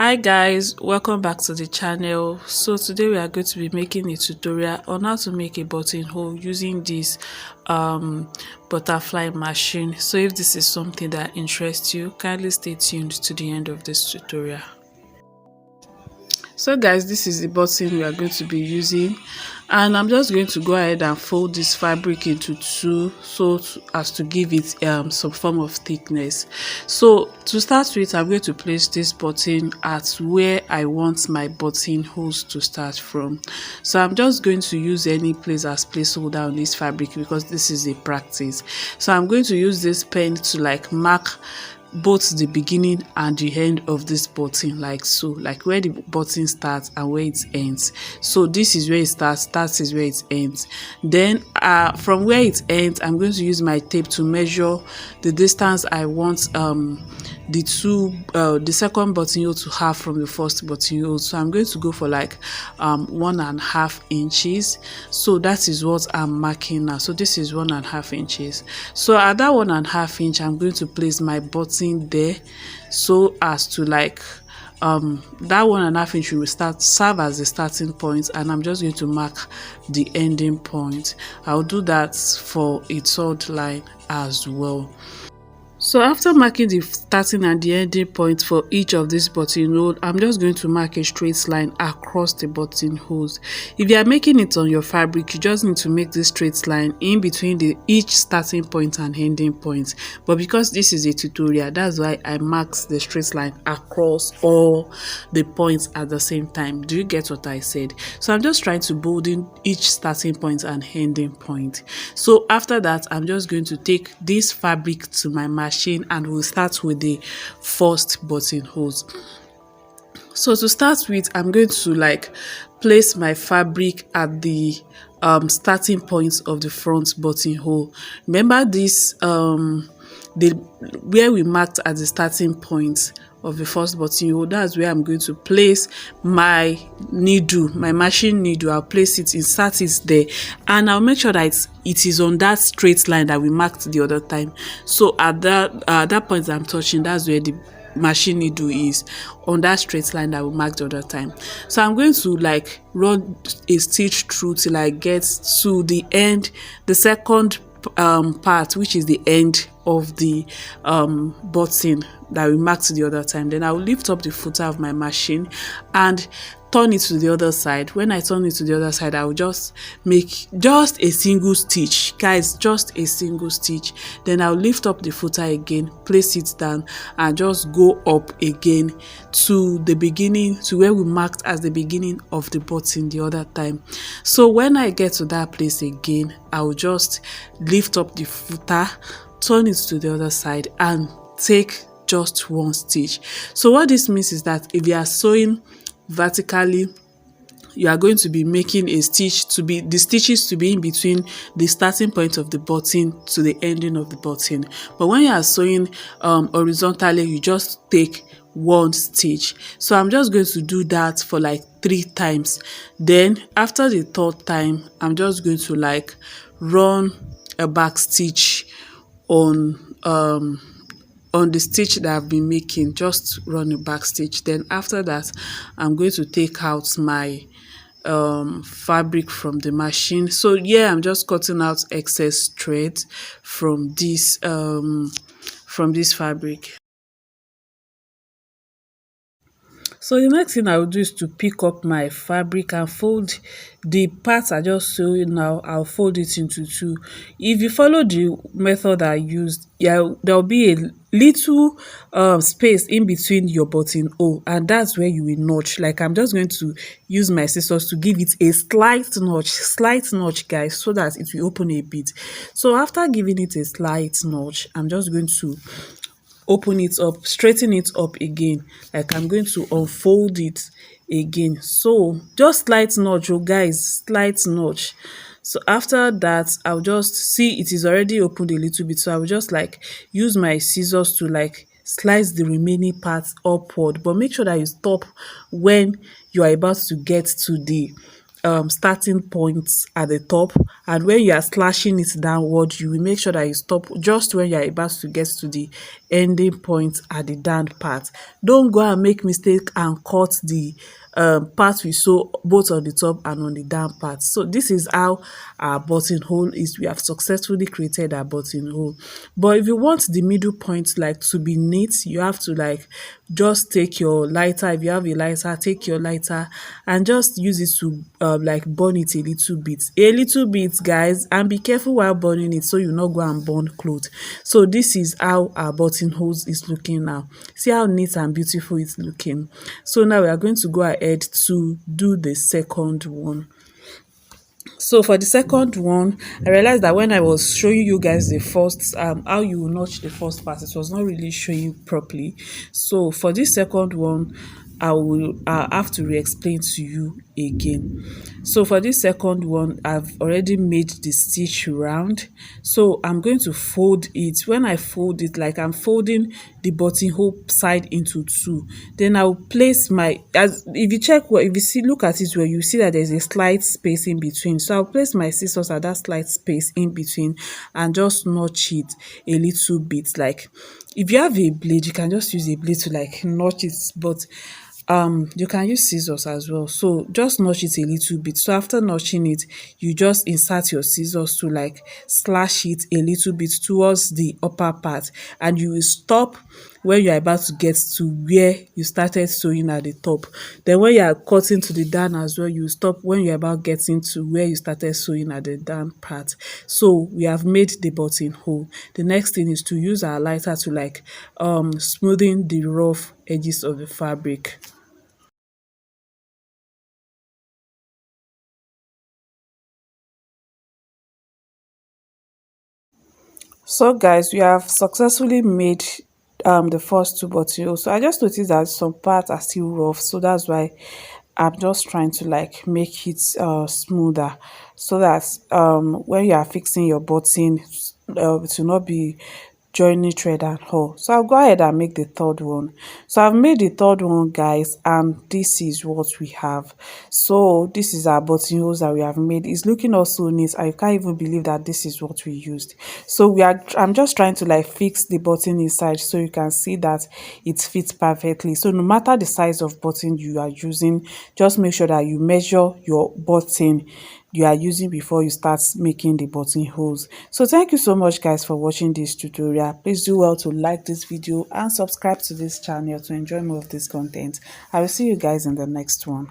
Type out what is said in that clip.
Hi guys, welcome back to the channel. So today we are going to be making a tutorial on how to make a buttonhole using this um butterfly machine. So if this is something that interests you, kindly stay tuned to the end of this tutorial. So guys, this is the button we are going to be using, and I'm just going to go ahead and fold this fabric into two as to give it some form of thickness. So to start with, I'm going to place this button at where I want my buttonholes to start from. So I'm just going to use any place as placeholder on this fabric because this is a practice. So I'm going to use this pen to mark both the beginning and the end of this button, like so, like where the button starts and where it ends. So this is where it starts, that is where it ends. Then from where it ends, I'm going to use my tape to measure the distance I want the second buttonhole to have from the first buttonhole. So I'm going to go for like 1.5 inches. So that is what I'm marking now. So this is 1.5 inches. So at that 1.5 inch, I'm going to place my button there so as to that 1.5 inch will serve as the starting point, and I'm just going to mark the ending point. I'll do that for a third line as well. So after marking the starting and the ending point for each of these buttonholes, I'm just going to mark a straight line across the buttonholes. If you are making it on your fabric, you just need to make this straight line in between each starting point and ending point. But because this is a tutorial, that's why I marked the straight line across all the points at the same time. Do you get what I said? So I'm just trying to bolden each starting point and ending point. So after that, I'm just going to take this fabric to my machine and we'll start with the first buttonholes. So to start with, I'm going to place my fabric at the starting point of the front buttonhole. Remember this where we marked at the starting point of the first buttonhole, that's where I'm going to place my needle, my machine needle. I'll place it, insert it there, and I'll make sure that it is on that straight line that we marked the other time. So at that point I'm touching, that's where the machine needle is, on that straight line that we marked the other time. So I'm going to run a stitch through till I get to the end, the second part, which is the end of the button that we marked the other time. Then I will lift up the footer of my machine and turn it to the other side. When I turn it to the other side, I will just make just a single stitch, guys, just a single stitch. Then I'll lift up the footer again, place it down, and just go up again to the beginning, to where we marked as the beginning of the button the other time. So when I get to that place again, I'll just lift up the footer, turn it to the other side, and take just one stitch. So what this means is that if you are sewing vertically, you are going to be making the stitches to be in between the starting point of the button to the ending of the button. But when you are sewing horizontally, you just take one stitch. So I'm just going to do that for 3 times. Then after the third time, I'm just going to run a back stitch on the stitch that I've been making. Just run a back stitch. Then after that, I'm going to take out my fabric from the machine. So yeah, I'm just cutting out excess thread from this fabric. So the next thing I will do is to pick up my fabric and fold the parts I just sewing now. I'll fold it into two. If you follow the method I used, yeah, there'll be a little space in between your buttonhole, and that's where you will notch. I'm just going to use my scissors to give it a slight notch, guys, so that it will open a bit. So after giving it a slight notch, I'm just going to open it up, straighten it up again. I'm going to unfold it again. So just slight notch, oh guys, slight notch. So after that, I'll just see it is already opened a little bit. So I will just use my scissors to slice the remaining parts upward, but make sure that you stop when you are about to get to the starting points at the top, and when you are slashing it downward, you will make sure that you stop just when you are about to get to the ending point at the down part. Don't go and make mistake and cut the part we sew both on the top and on the down part. So this is how our buttonhole is. We have successfully created our buttonhole. But if you want the middle point like to be neat, you have to like just take your lighter. If you have a lighter, take your lighter and just use it to like burn it a little bit guys, and be careful while burning it so you not go and burn clothes. So this is how our buttonholes is looking now. See how neat and beautiful it's looking. So now we are going to go ahead to do the second one. So for the second one, I realized that when I was showing you guys the first how you notch the first part, it was not really showing properly. So for this second one, I will have to re-explain to you again. So for this second one, I've already made the stitch round, so I'm going to fold it. When I fold it, like I'm folding the buttonhole side into two, then I'll place my, as if you check well, if you see, look at it well, you see that there's a slight space in between. So I'll place my scissors at that slight space in between and just notch it a little bit. Like if you have a blade, you can just use a blade to like notch it, but you can use scissors as well. So just notch it a little bit. So after notching it, you just insert your scissors to like slash it a little bit towards the upper part, and you will stop when you're about to get to where you started sewing at the top. Then when you are cutting to the down as well, you stop when you're about getting to where you started sewing at the down part. So we have made the buttonhole. The next thing is to use our lighter to like smoothing the rough edges of the fabric. So guys, we have successfully made the first two buttonholes. So I just noticed that some parts are still rough, so that's why I'm just trying to like make it smoother, so that when you are fixing your button, it will not be joining thread and all. So I'll go ahead and make the third one. So I've made the third one guys, and this is what we have. So this is our buttonholes that we have made. It's looking also neat. I can't even believe that this is what we used. So I'm just trying to like fix the button inside so you can see that it fits perfectly. So no matter the size of button you are using, just make sure that you measure your button you are using before you start making the buttonholes. So thank you so much guys for watching this tutorial. Please do well to like this video and subscribe to this channel to enjoy more of this content. I will see you guys in the next one.